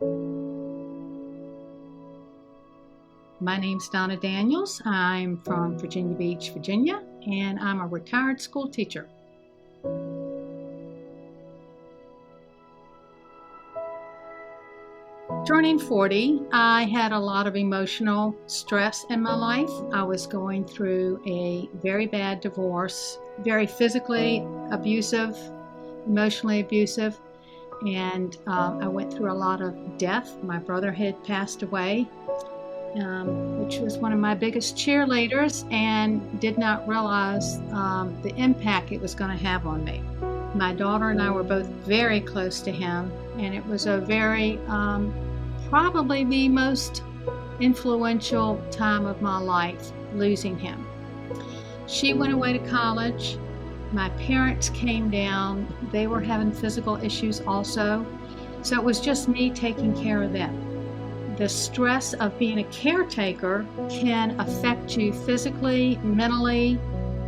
My name's Donna Daniels. I'm from Virginia Beach, Virginia, and I'm a retired school teacher. Turning 40, I had a lot of emotional stress in my life. I was going through a very bad divorce, very physically abusive, emotionally abusive, and I went through a lot of death. My brother had passed away, which was one of my biggest cheerleaders, and did not realize the impact it was going to have on me. My daughter and I were both very close to him, and it was a very, probably the most influential time of my life, losing him. She went away to college. My parents came down. They were having physical issues also. So it was just me taking care of them. The stress of being a caretaker can affect you physically, mentally,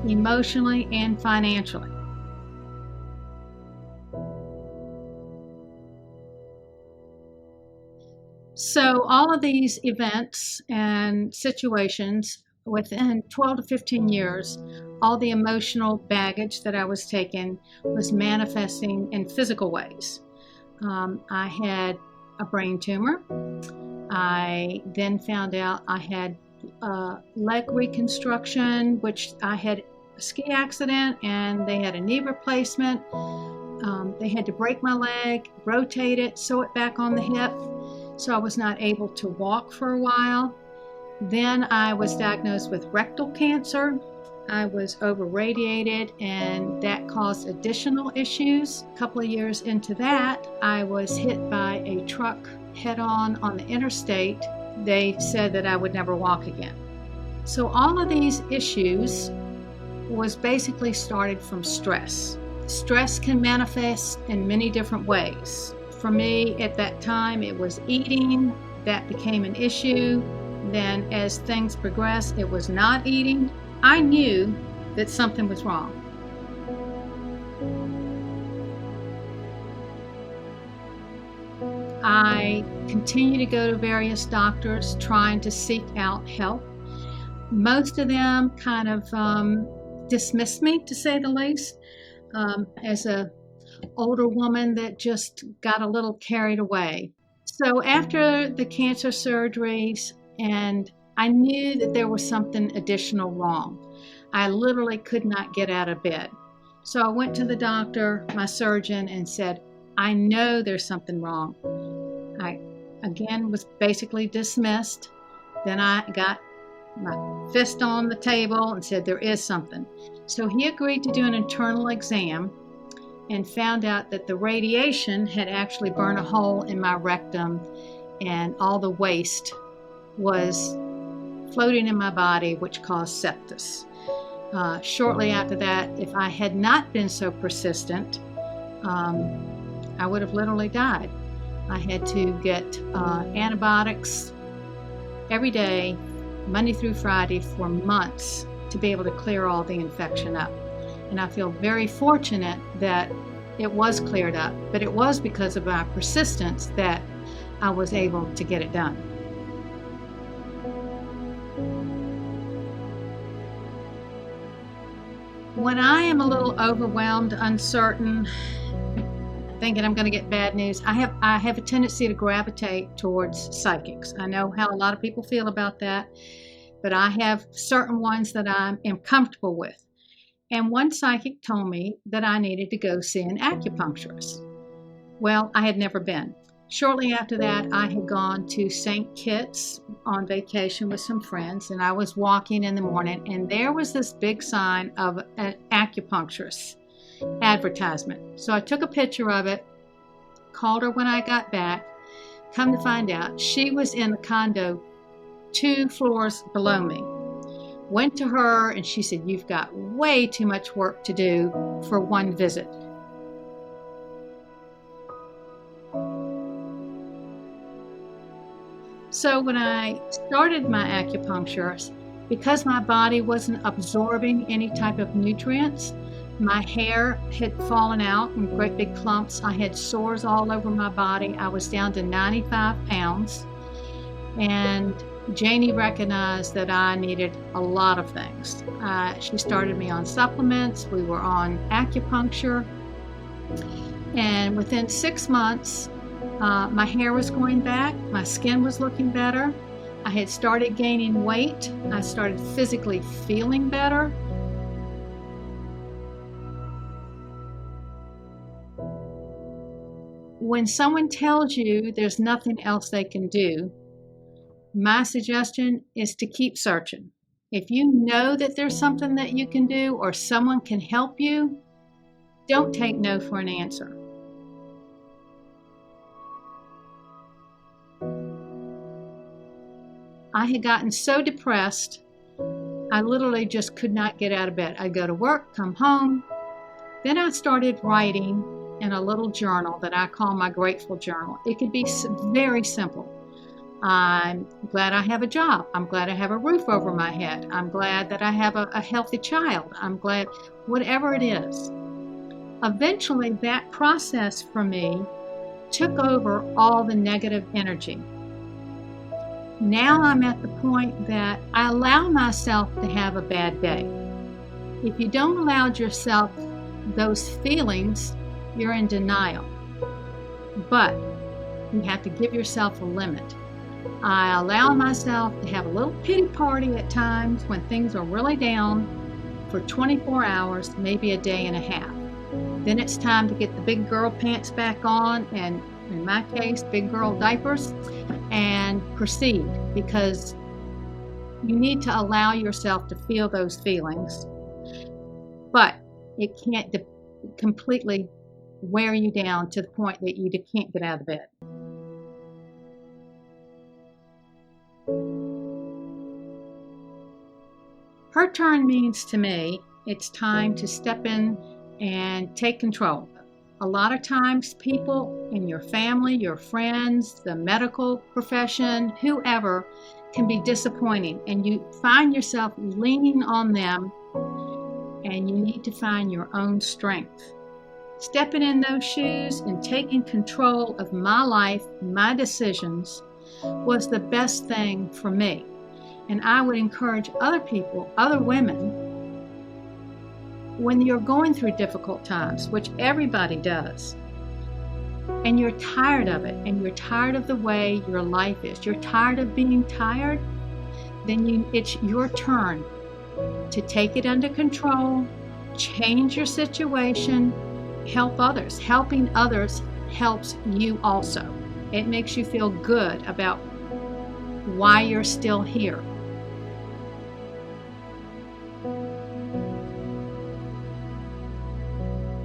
emotionally, and financially. So all of these events and situations within 12 to 15 years, all the emotional baggage that I was taking was manifesting in physical ways. I had a brain tumor. I then found out I had leg reconstruction, which I had a ski accident and they had a knee replacement. They had to break my leg, rotate it, sew it back on the hip. So I was not able to walk for a while. Then I was diagnosed with rectal cancer. I was over-radiated, and that caused additional issues. A couple of years into that, I was hit by a truck head-on the interstate. They said that I would never walk again. So all of these issues was basically started from stress. Stress can manifest in many different ways. For me, at that time, it was eating. That became an issue. Then as things progressed, it was not eating. I knew that something was wrong. I continued to go to various doctors trying to seek out help. Most of them kind of dismissed me, to say the least, as a older woman that just got a little carried away. So after the cancer surgeries, and I knew that there was something additional wrong. I literally could not get out of bed. So I went to the doctor, my surgeon, and said, I know there's something wrong. I, again, was basically dismissed. Then I got my fist on the table and said, there is something. So he agreed to do an internal exam and found out that the radiation had actually burned a hole in my rectum, and all the waste was floating in my body, which caused sepsis. Shortly after that, if I had not been so persistent, I would have literally died. I had to get antibiotics every day, Monday through Friday, for months to be able to clear all the infection up. And I feel very fortunate that it was cleared up, but it was because of my persistence that I was able to get it done. When I am a little overwhelmed, uncertain, thinking I'm going to get bad news, I have a tendency to gravitate towards psychics. I know how a lot of people feel about that, but I have certain ones that I am comfortable with. And one psychic told me that I needed to go see an acupuncturist. Well, I had never been. Shortly after that, I had gone to St. Kitts on vacation with some friends, and I was walking in the morning, and there was this big sign of an acupuncturist advertisement. So I took a picture of it, called her when I got back. Come to find out, she was in the condo 2 floors below me. Went to her, and she said, you've got way too much work to do for one visit. So when I started my acupuncture, because my body wasn't absorbing any type of nutrients, My hair had fallen out in great big clumps. I had sores all over my body. I was down to 95 pounds. And Janie recognized that I needed a lot of things. She started me on supplements. We were on acupuncture. And within 6 months, my hair was going back. My skin was looking better. I had started gaining weight. I started physically feeling better. When someone tells you there's nothing else they can do, my suggestion is to keep searching. If you know that there's something that you can do or someone can help you, don't take no for an answer. I had gotten so depressed, I literally just could not get out of bed. I'd go to work, come home. Then I started writing in a little journal that I call my grateful journal. It could be very simple. I'm glad I have a job. I'm glad I have a roof over my head. I'm glad that I have a healthy child. I'm glad, whatever it is. Eventually, that process for me took over all the negative energy. Now I'm at the point that I allow myself to have a bad day. If you don't allow yourself those feelings, you're in denial. But you have to give yourself a limit. I allow myself to have a little pity party at times when things are really down for 24 hours, maybe a day and a half. Then it's time to get the big girl pants back on, and in my case, big girl diapers, and proceed, because you need to allow yourself to feel those feelings, but it can't completely wear you down to the point that you can't get out of bed. Her turn means to me it's time to step in and take control. A lot of times people in your family, your friends, the medical profession, whoever, can be disappointing, and you find yourself leaning on them, and you need to find your own strength. Stepping in those shoes and taking control of my life, my decisions, was the best thing for me. And I would encourage other people, other women, when you're going through difficult times, which everybody does, and you're tired of it, and you're tired of the way your life is, you're tired of being tired, then it's your turn to take it under control, change your situation, help others. Helping others helps you also. It makes you feel good about why you're still here.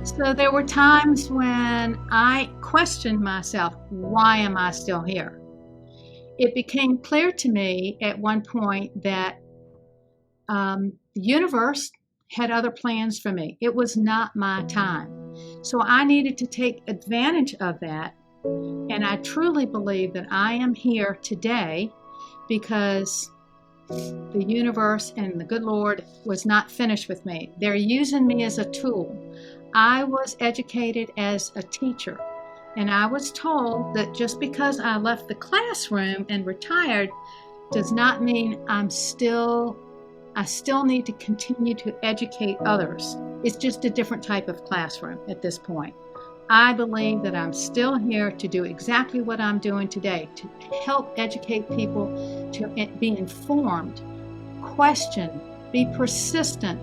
So there were times when I questioned myself, why am I still here? It became clear to me at one point that the universe had other plans for me. It was not my time. So I needed to take advantage of that. And I truly believe that I am here today because the universe and the good Lord was not finished with me. They're using me as a tool. I was educated as a teacher, and I was told that just because I left the classroom and retired does not mean I still need to continue to educate others. It's just a different type of classroom at this point. I believe that I'm still here to do exactly what I'm doing today, to help educate people, to be informed, question, be persistent.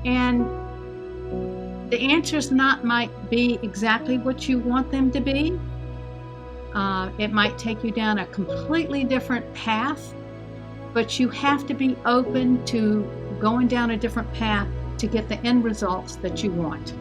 And the answers might be exactly what you want them to be. It might take you down a completely different path, but you have to be open to going down a different path to get the end results that you want.